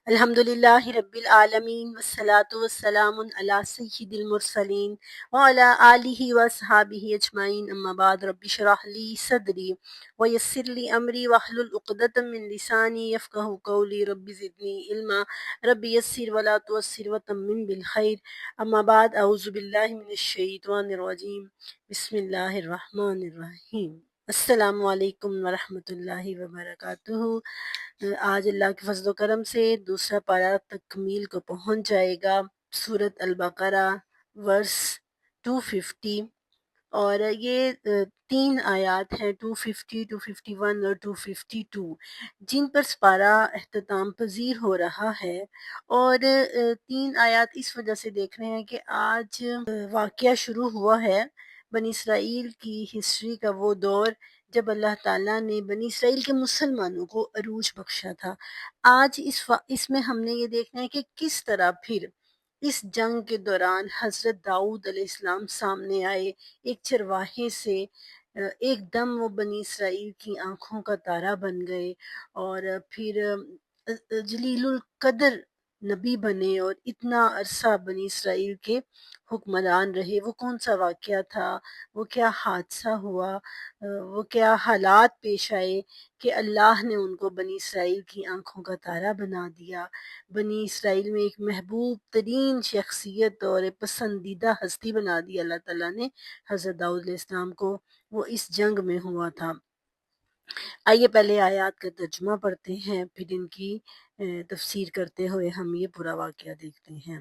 الحمدللہ رب العالمین والصلاة والسلام علی سید المرسلین وعلی آلہ وصحابہ اجمعین اما بعد رب اشرح لی صدری ویسر لی امری واحلل عقدۃ من لسانی یفقہوا قولی رب زدنی علما رب یسر ولا تعسر وتمم بالخیر اما بعد اعوذ باللہ من الشیطان الرجیم بسم اللہ الرحمن الرحیم السلام علیکم ورحمۃ اللہ وبرکاتہ۔ آج اللہ کے فضل و کرم سے دوسرا پارہ تکمیل کو پہنچ جائے گا۔ سورۃ البقرہ ورس 250، اور یہ 3 آیات ہیں 250، 251 اور 252 جن پر سپارہ اختتام پذیر ہو رہا ہے۔ اور 3 آیات اس وجہ سے دیکھ رہے ہیں کہ آج واقعہ شروع ہوا ہے بنی اسرائیل کی ہسٹری کا، وہ دور جب اللہ تعالیٰ نے بنی اسرائیل کے مسلمانوں کو عروج بخشا تھا۔ آج اس میں ہم نے یہ دیکھنا ہے کہ کس طرح پھر اس جنگ کے دوران حضرت داؤد علیہ السلام سامنے آئے ایک چرواہے سے، ایک دم وہ بنی اسرائیل کی آنکھوں کا تارا بن گئے، اور پھر جلیل القدر نبی بنے اور اتنا عرصہ بنی اسرائیل کے حکمران رہے۔ وہ کون سا واقعہ تھا، وہ کیا حادثہ ہوا، وہ کیا حالات پیش آئے کہ اللہ نے ان کو بنی اسرائیل کی آنکھوں کا تارا بنا دیا، بنی اسرائیل میں ایک محبوب ترین شخصیت اور پسندیدہ ہستی بنا دی اللہ تعالیٰ نے حضرت داؤد علیہ السلام کو۔ وہ اس جنگ میں ہوا تھا۔ آئیے پہلے آیات کا ترجمہ پڑھتے ہیں، پھر ان کی تفسیر کرتے ہوئے ہم یہ پورا واقعہ دیکھتے ہیں۔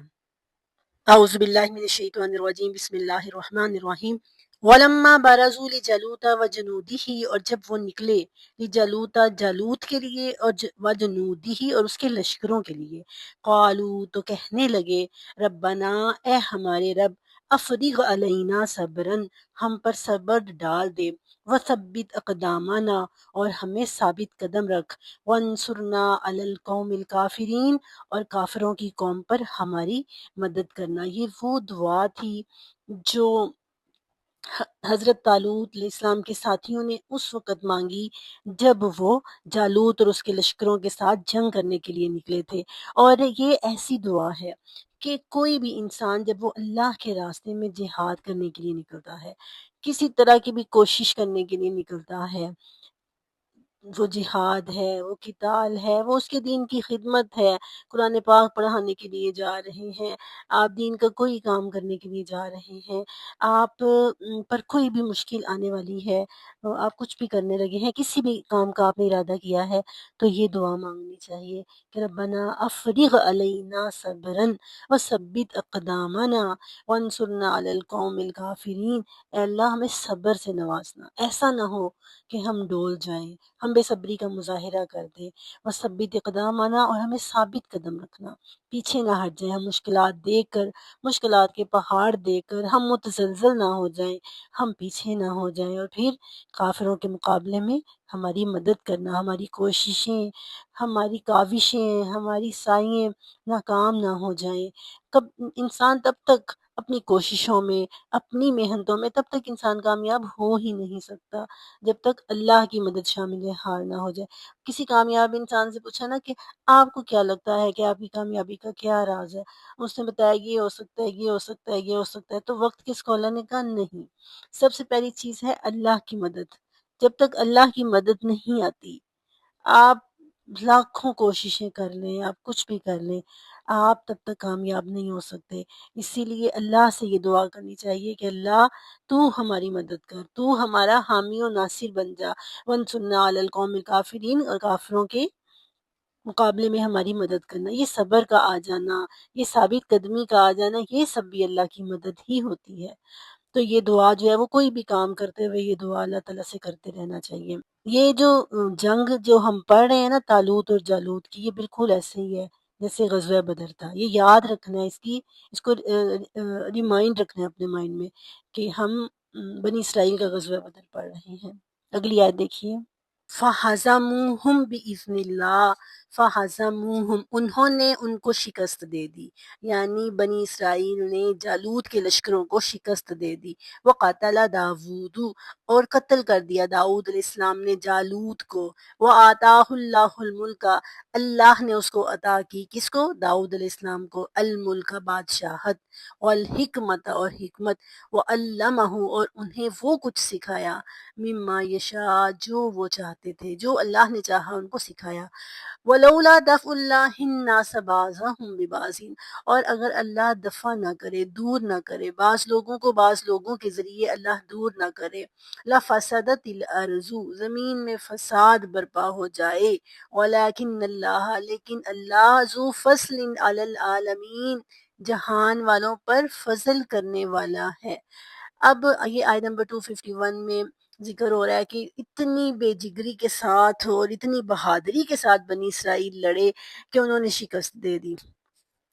اعوذ باللہ من الشیطان الرجیم، بسم اللہ الرحمن الرحیم۔ وَلَمَّا بَرَزُوا لِجَالُوتَ وَجُنُودِهِ، اور جب وہ نکلے لِجَالُوتَ جالوت کے لیے اور وَجُنُودِهِ اور اس کے لشکروں کے لیے، قالوا تو کہنے لگے، ربنا اے ہمارے رب، افرغ علینا صبرن ہم پر صبر ڈال دے، وثبت اقدامنا اور ہمیں ثابت قدم رکھ، وانصرنا علی القوم الکافرین اور کافروں کی قوم پر ہماری مدد کرنا۔ یہ وہ دعا تھی جو حضرت طالوت علیہ السلام کے ساتھیوں نے اس وقت مانگی جب وہ جالوت اور اس کے لشکروں کے ساتھ جنگ کرنے کے لیے نکلے تھے۔ اور یہ ایسی دعا ہے کہ کوئی بھی انسان جب وہ اللہ کے راستے میں جہاد کرنے کے لیے نکلتا ہے، کسی طرح کی بھی کوشش کرنے کے لیے نکلتا ہے، وہ جہاد ہے، وہ قتال ہے، وہ اس کے دین کی خدمت ہے، قرآن پاک پڑھانے کے لیے جا رہے ہیں، آپ دین کا کوئی کام کرنے کے لیے جا رہے ہیں، آپ پر کوئی بھی مشکل آنے والی ہے، آپ کچھ بھی کرنے لگے ہیں، کسی بھی کام کا آپ نے ارادہ کیا ہے، تو یہ دعا مانگنی چاہیے کہ ربنا افرغ علینا صبرا وثبت اقدامنا وانصرنا علی القوم الکافرین۔ اے اللہ ہمیں صبر سے نوازنا، ایسا نہ ہو کہ ہم ڈول جائیں، ہم بے صبری کا مظاہرہ کر دیں، وثبت اقدامنا اور ہمیں ثابت قدم رکھنا، پیچھے نہ ہٹ جائیں، ہم مشکلات دیکھ کر، مشکلات کے پہاڑ دیکھ کر ہم متزلزل نہ ہو جائیں، ہم پیچھے نہ ہو جائیں، اور پھر کافروں کے مقابلے میں ہماری مدد کرنا، ہماری کوششیں، ہماری کاوشیں، ہماری سعییں ناکام نہ ہو جائیں۔ کب انسان تب تک اپنی کوششوں میں، اپنی محنتوں میں، تب تک انسان کامیاب ہو ہی نہیں سکتا جب تک اللہ کی مدد شامل حال نہ ہو جائے۔ کسی کامیاب انسان سے پوچھا نا کہ آپ کو کیا لگتا ہے کہ آپ کی کامیابی کا کیا راز ہے، اس نے بتایا یہ ہو سکتا ہے، یہ ہو سکتا ہے، یہ ہو سکتا ہے، تو وقت کے اسکالر نے کہا نہیں، سب سے پہلی چیز ہے اللہ کی مدد۔ جب تک اللہ کی مدد نہیں آتی، آپ لاکھوں کوششیں کر لیں، آپ کچھ بھی کر لیں، آپ تب تک کامیاب نہیں ہو سکتے۔ اسی لیے اللہ سے یہ دعا کرنی چاہیے کہ اللہ تو ہماری مدد کر، تو ہمارا حامی و ناصر بن جا، وانصرنا علی القوم الکافرین اور کافروں کے مقابلے میں ہماری مدد کرنا۔ یہ صبر کا آ جانا، یہ ثابت قدمی کا آ جانا، یہ سب بھی اللہ کی مدد ہی ہوتی ہے۔ تو یہ دعا جو ہے وہ کوئی بھی کام کرتے ہوئے یہ دعا اللہ تعالیٰ سے کرتے رہنا چاہیے۔ یہ جو جنگ جو ہم پڑھ رہے ہیں نا طالوت اور جالوت کی، یہ بالکل ایسے ہی ہے جیسے غزوہ بدر تھا۔ یہ یاد رکھنا ہے، اس کو ریمائنڈ رکھنا ہے اپنے مائنڈ میں کہ ہم بنی اسرائیل کا غزوہ بدر پڑھ رہے ہیں۔ اگلی آیت دیکھیے۔ فَهَزَمُوهُمْ بِإِذْنِ اللَّهِ فَهَزَمُوهُمْ، انہوں نے ان کو شکست دے دی، یعنی بنی اسرائیل نے جالوت کے لشکروں کو شکست دے دی۔ وَقَتَلَ داود، اور قتل کر دیا داؤد علیہ السلام نے جالوت کو۔ وَآتَاهُ اللَّهُ الْمُلْكَ، اللہ نے اس کو عطا کی، کس کو؟ داؤد علیہ السلام کو، الملک بادشاہت، والحکمت اور حکمت، وعلمہ اور انہیں وہ کچھ سکھایا، مما یشاء جو وہ چاہتے تھے، جو اللہ نے چاہا ان کو سکھایا۔ وَلَوْلَا دَفْعُ اللَّهِ النَّاسَ بَعْضَهُم بِبَعْضٍ، اور اگر اللہ دفع نہ کرے، دور نہ کرے، بعض لوگوں کو بعض لوگوں کے ذریعے اللہ دور نہ کرے، لَفَسَدَتِ الْأَرْضُ، زمین میں فساد برپا ہو جائے، وَلَكِنَّ اللَّهَ، لیکن اللہ ذو فضل علی العالمین، جہان والوں پر فضل کرنے والا ہے۔ اب یہ آیت نمبر 251 میں ذکر ہو رہا ہے کہ اتنی بے جگری کے ساتھ اور اتنی بہادری کے ساتھ بنی اسرائیل لڑے کہ انہوں نے شکست دے دی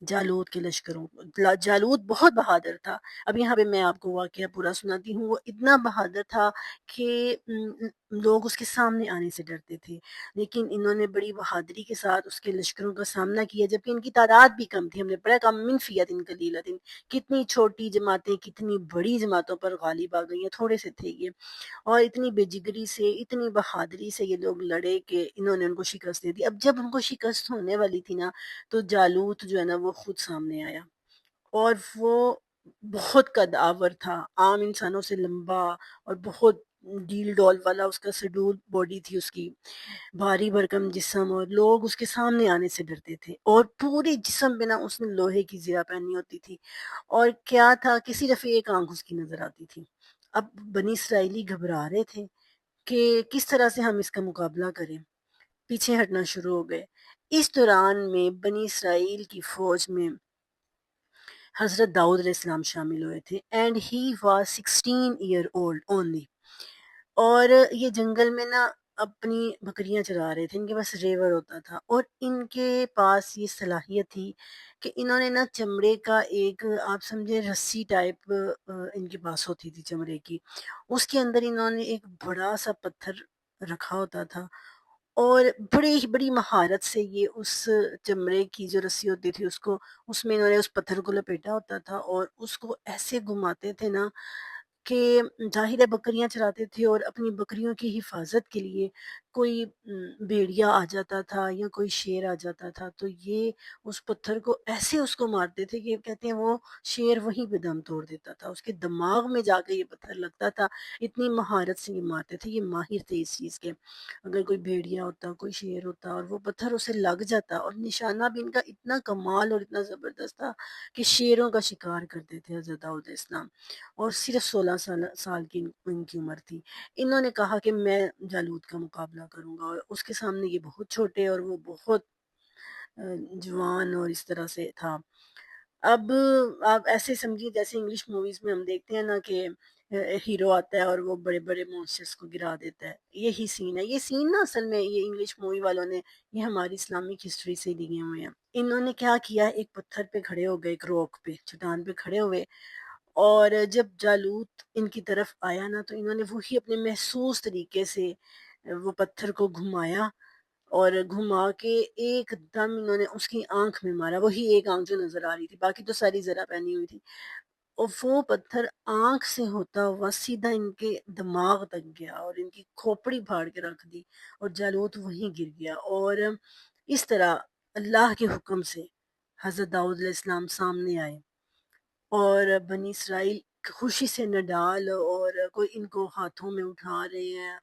جالوت کے لشکروں کو۔ جالوت بہت بہادر تھا۔ اب یہاں پہ میں آپ کو واقعہ پورا سناتی ہوں۔ وہ اتنا بہادر تھا کہ لوگ اس کے سامنے آنے سے ڈرتے تھے، لیکن انہوں نے بڑی بہادری کے ساتھ اس کے لشکروں کا سامنا کیا، جبکہ ان کی تعداد بھی کم تھی۔ ہم نے پڑھا کم من فیۃ قلیلۃ، کتنی چھوٹی جماعتیں کتنی بڑی جماعتوں پر غالب آ گئی ہیں، تھوڑے سے تھے یہ، اور اتنی بے جگری سے اتنی بہادری سے یہ لوگ لڑے کہ انہوں نے ان کو شکست دے دی۔ اب جب ان کو شکست ہونے والی تھی نا، تو جالوت جو ہے نا وہ خود سامنے آیا، اور وہ بہت قد آور تھا، عام انسانوں سے لمبا، اور بہت ڈیل ڈول والا اس کا سڈول باڈی تھی اس کی، بھاری بھرکم جسم، اور لوگ اس کے سامنے آنے سے ڈرتے تھے، اور پورے جسم پہ نا اس نے لوہے کی زرہ پہنی ہوتی تھی، اور کیا تھا کہ صرف ایک آنکھ اس کی نظر آتی تھی۔ اب بنی اسرائیلی گھبرا رہے تھے کہ کس طرح سے ہم اس کا مقابلہ کریں، پیچھے ہٹنا شروع ہو گئے۔ اس دوران میں بنی اسرائیل کی فوج میں حضرت داؤد علیہ السلام شامل ہوئے تھے، and he was 16 year old only, اور یہ جنگل میں نا اپنی بکریاں چرا رہے تھے، ان کے پاس ریور ہوتا تھا، اور ان کے پاس یہ صلاحیت تھی کہ انہوں نے نا چمڑے کا ایک، آپ سمجھے رسی ٹائپ ان کے پاس ہوتی تھی چمڑے کی، اس کے اندر انہوں نے ایک بڑا سا پتھر رکھا ہوتا تھا، اور بڑی مہارت سے یہ اس چمڑے کی جو رسی ہوتی تھی اس میں انہوں نے اس پتھر کو لپیٹا ہوتا تھا، اور اس کو ایسے گھماتے تھے نا کہ ظاہر ہے بکریاں چراتے تھے، اور اپنی بکریوں کی حفاظت کے لیے کوئی بھیڑیا آ جاتا تھا یا کوئی شیر آ جاتا تھا، تو یہ اس پتھر کو ایسے اس کو مارتے تھے کہ کہتے ہیں وہ شیر وہیں پہ دم توڑ دیتا تھا، اس کے دماغ میں جا کے یہ پتھر لگتا تھا، اتنی مہارت سے یہ مارتے تھے، یہ ماہر تھے اس چیز کے۔ اگر کوئی بھیڑیا ہوتا، کوئی شیر ہوتا، اور وہ پتھر اسے لگ جاتا، اور نشانہ بھی ان کا اتنا کمال اور اتنا زبردست تھا کہ شیروں کا شکار کرتے تھے حضرت داؤد علیہ السلام، اور صرف 16 سال کی ان کی عمر تھی۔ انہوں نے کہا کہ میں جالوت کا مقابلہ کروں گا، اور اس کے سامنے یہ بہت چھوٹے اور وہ بہت جوان اور اس طرح سے تھا۔ اب آپ ایسے سمجھیے جیسے انگلش موویز میں ہم دیکھتے ہیں نا کہ ہیرو آتا ہے اور وہ بڑے بڑے مونسٹرز کو گرا دیتا ہے، یہی سین ہے۔ یہ سین نا اصل میں یہ انگلش مووی والوں نے یہ ہماری اسلامک ہسٹری سے لیے ہوئے ہیں۔ انہوں نے کیا کیا، ایک پتھر پہ کھڑے ہو گئے، ایک روک پہ، چٹان پہ کھڑے ہوئے، اور جب جالوت ان کی طرف آیا نا تو انہوں نے وہی اپنے محسوس طریقے سے وہ پتھر کو گھمایا، اور گھما کے ایک دم انہوں نے اس کی آنکھ میں مارا، وہی ایک آنکھ جو نظر آ رہی تھی، باقی تو ساری زرہ پہنی ہوئی تھی، اور وہ پتھر آنکھ سے ہوتا ہوا سیدھا ان کے دماغ تک گیا، اور ان کی کھوپڑی پھاڑ کے رکھ دی، اور جالوت وہیں گر گیا۔ اور اس طرح اللہ کے حکم سے حضرت داؤد علیہ السلام سامنے آئے، اور بنی اسرائیل خوشی سے نڈال اور کوئی ان کو ہاتھوں میں اٹھا رہے ہیں،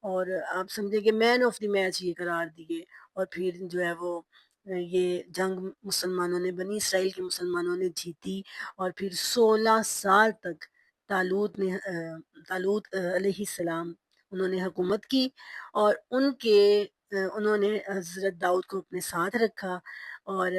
اور آپ سمجھے کہ مین آف دی میچ یہ قرار دیے، اور پھر جو ہے وہ یہ جنگ مسلمانوں نے، بنی اسرائیل کے مسلمانوں نے جیتی، اور پھر 16 سال تک طالوت علیہ السلام انہوں نے حکومت کی، اور انہوں نے حضرت داؤد کو اپنے ساتھ رکھا، اور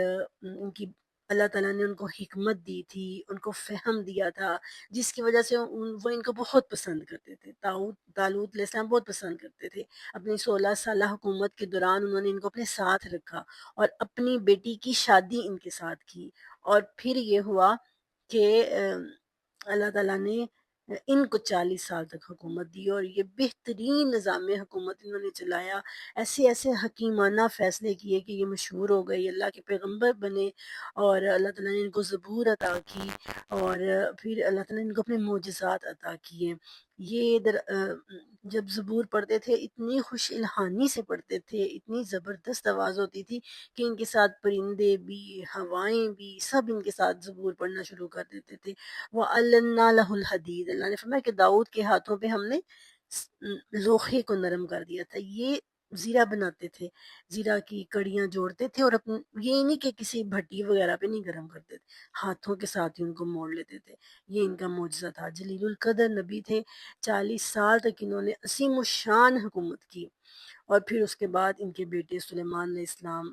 ان کی اللہ تعالیٰ نے ان کو حکمت دی تھی، ان کو فہم دیا تھا، جس کی وجہ سے وہ ان کو بہت پسند کرتے تھے، طالوت علیہ السلام بہت پسند کرتے تھے۔ اپنی 16 سالہ حکومت کے دوران انہوں نے ان کو اپنے ساتھ رکھا، اور اپنی بیٹی کی شادی ان کے ساتھ کی، اور پھر یہ ہوا کہ اللہ تعالیٰ نے ان کو 40 سال تک حکومت دی اور یہ بہترین نظام حکومت انہوں نے چلایا، ایسے ایسے حکیمانہ فیصلے کیے کہ یہ مشہور ہو گئے، اللہ کے پیغمبر بنے، اور اللہ تعالیٰ نے ان کو زبور عطا کی، اور پھر اللہ تعالیٰ نے ان کو اپنے معجزات عطا کیے۔ یہ جب زبور پڑھتے تھے اتنی خوش الحانی سے پڑھتے تھے، اتنی زبردست آواز ہوتی تھی کہ ان کے ساتھ پرندے بھی، ہوائیں بھی، سب ان کے ساتھ زبور پڑھنا شروع کر دیتے تھے۔ وَأَلَّنَّا لَهُ الْحَدِيدَ، اللہ نے فرمایا کہ داؤد کے ہاتھوں پہ ہم نے لوہے کو نرم کر دیا تھا۔ یہ زیرہ بناتے تھے، زیرہ کی کڑیاں جوڑتے تھے، اور یہ نہیں کہ کسی بھٹی وغیرہ پہ نہیں گرم کرتے تھے، ہاتھوں کے ساتھ ہی ان کو موڑ لیتے تھے۔ یہ ان کا معجزہ تھا۔ جلیل القدر نبی تھے، 40 سال تک انہوں نے عظیم الشان حکومت کی، اور پھر اس کے بعد ان کے بیٹے سلیمان علیہ السلام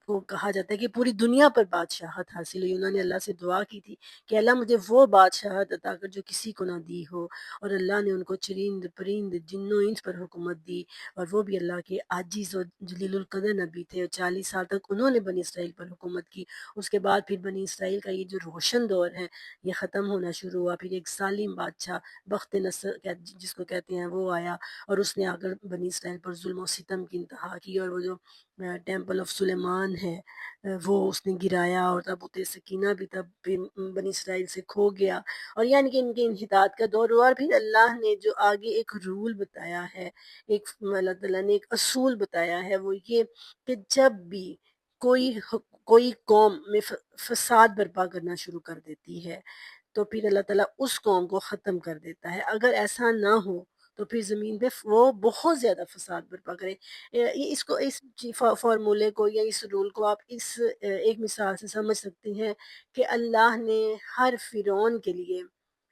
کو کہا جاتا ہے کہ پوری دنیا پر بادشاہت حاصل ہوئی۔ انہوں نے اللہ سے دعا کی تھی کہ اللہ مجھے وہ بادشاہت عطا کر جو کسی کو نہ دی ہو، اور اللہ نے ان کو چرند پرند جن و انس پر حکومت دی، اور وہ بھی اللہ کے عاجز و جلیل القدر نبی تھے، اور 40 سال تک انہوں نے بنی اسرائیل پر حکومت کی۔ اس کے بعد پھر بنی اسرائیل کا یہ جو روشن دور ہے یہ ختم ہونا شروع ہوا۔ پھر ایک ظالم بادشاہ بخت نصر جس کو کہتے ہیں وہ آیا، اور اس نے آ کر بنی اسرائیل پر ظلم و ستم کی انتہا کی، اور وہ جو ٹیمپل آف سلیمان ہے وہ اس نے گرایا، اور تابوت سکینہ بھی تب بنی اسرائیل سے کھو گیا، اور یعنی کہ ان کے انحطاط کا دور ہوا۔ اور پھر اللہ نے جو آگے ایک رول بتایا ہے، ایک اللہ تعالیٰ نے ایک اصول بتایا ہے، وہ یہ کہ جب بھی کوئی قوم میں فساد برپا کرنا شروع کر دیتی ہے تو پھر اللہ تعالیٰ اس قوم کو ختم کر دیتا ہے۔ اگر ایسا نہ ہو تو پھر زمین پہ وہ بہت زیادہ فساد برپا کرے۔ اس فارمولے کو یا اس رول کو آپ اس ایک مثال سے سمجھ سکتے ہیں کہ اللہ نے ہر فرعون کے لیے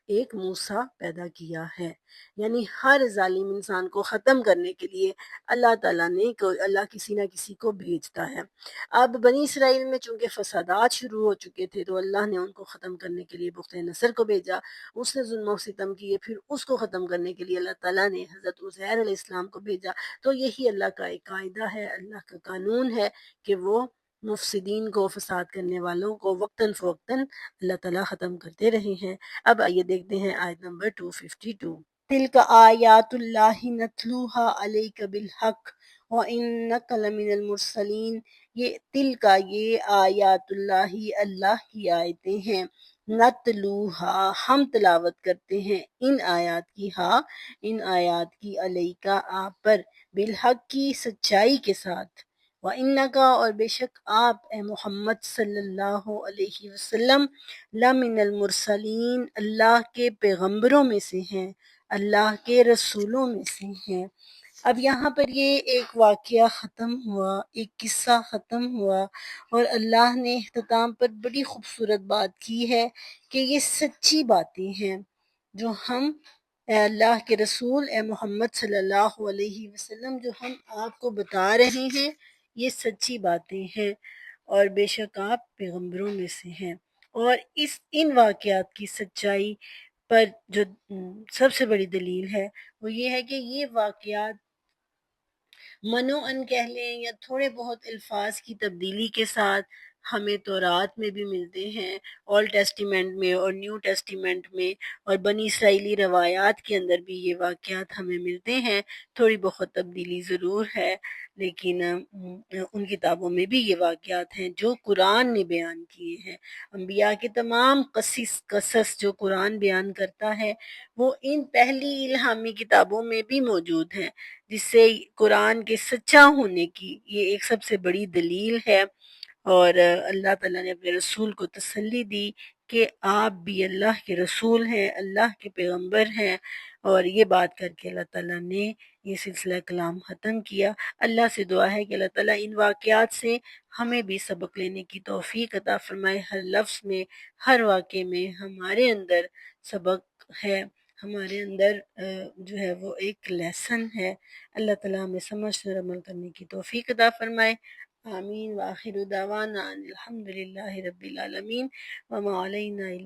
ایک موسیٰ پیدا کیا ہے، یعنی ہر ظالم انسان کو ختم کرنے کے لیے اللہ تعالیٰ نے اللہ کسی نہ کسی کو بھیجتا ہے۔ اب بنی اسرائیل میں چونکہ فسادات شروع ہو چکے تھے تو اللہ نے ان کو ختم کرنے کے لیے بخت نصر کو بھیجا، اس نے ظلم و ستم کیے، پھر اس کو ختم کرنے کے لیے اللہ تعالیٰ نے حضرت عزیر علیہ السلام کو بھیجا۔ تو یہی اللہ کا ایک قاعدہ ہے، اللہ کا قانون ہے کہ وہ مفسدین کو، فساد کرنے والوں کو وقتاً فوقتاً اللہ تعالیٰ ختم کرتے رہے ہیں۔ اب آئیے دیکھتے ہیں آیت نمبر 252۔ تِلْکَ آیات اللہ نتلوہا علیک بالحق وَإِنَّکَ لَمِنَ الْمُرْسَلِینَ۔ یہ آیات اللہ، اللہ کی آیتیں ہیں، نتلوہا ہم تلاوت کرتے ہیں ان آیات کی، ان آیات کی، علیکا آپ پر، بالحق کی سچائی کے ساتھ، وَإِنَّکَ اور بے شک آپ اے محمد صلی اللہ علیہ وسلم، لَمِنَ الْمُرْسَلِین اللہ کے پیغمبروں میں سے ہیں، اللہ کے رسولوں میں سے ہیں۔ اب یہاں پر یہ ایک واقعہ ختم ہوا، ایک قصہ ختم ہوا، اور اللہ نے اختتام پر بڑی خوبصورت بات کی ہے کہ یہ سچی باتیں ہیں جو ہم اے اللہ کے رسول اے محمد صلی اللہ علیہ وسلم جو ہم آپ کو بتا رہے ہیں، یہ سچی باتیں ہیں، اور بے شک آپ پیغمبروں میں سے ہیں۔ اور ان واقعات کی سچائی پر جو سب سے بڑی دلیل ہے وہ یہ ہے کہ یہ واقعات منوعاً کہہ لیں یا تھوڑے بہت الفاظ کی تبدیلی کے ساتھ ہمیں تورات میں بھی ملتے ہیں، اولڈ ٹیسٹیمنٹ میں اور نیو ٹیسٹیمنٹ میں، اور بنی اسرائیلی روایات کے اندر بھی یہ واقعات ہمیں ملتے ہیں۔ تھوڑی بہت تبدیلی ضرور ہے، لیکن ان کتابوں میں بھی یہ واقعات ہیں جو قرآن نے بیان کیے ہیں۔ انبیاء کے تمام قصص جو قرآن بیان کرتا ہے وہ ان پہلی الہامی کتابوں میں بھی موجود ہیں، جس سے قرآن کے سچا ہونے کی یہ ایک سب سے بڑی دلیل ہے۔ اور اللہ تعالیٰ نے اپنے رسول کو تسلی دی کہ آپ بھی اللہ کے رسول ہیں، اللہ کے پیغمبر ہیں، اور یہ بات کر کے اللہ تعالیٰ نے یہ سلسلہ کلام ختم کیا۔ اللہ سے دعا ہے کہ اللہ تعالیٰ ان واقعات سے ہمیں بھی سبق لینے کی توفیق عطا فرمائے، ہر لفظ میں، ہر واقعے میں ہمارے اندر سبق ہے، ہمارے اندر جو ہے وہ ایک لیسن ہے۔ اللہ تعالیٰ ہمیں سمجھ اور عمل کرنے کی توفیق عطا فرمائے۔ آمین۔ وآخر دعوانا ان الحمد للہ رب العالمین، وما علینا الا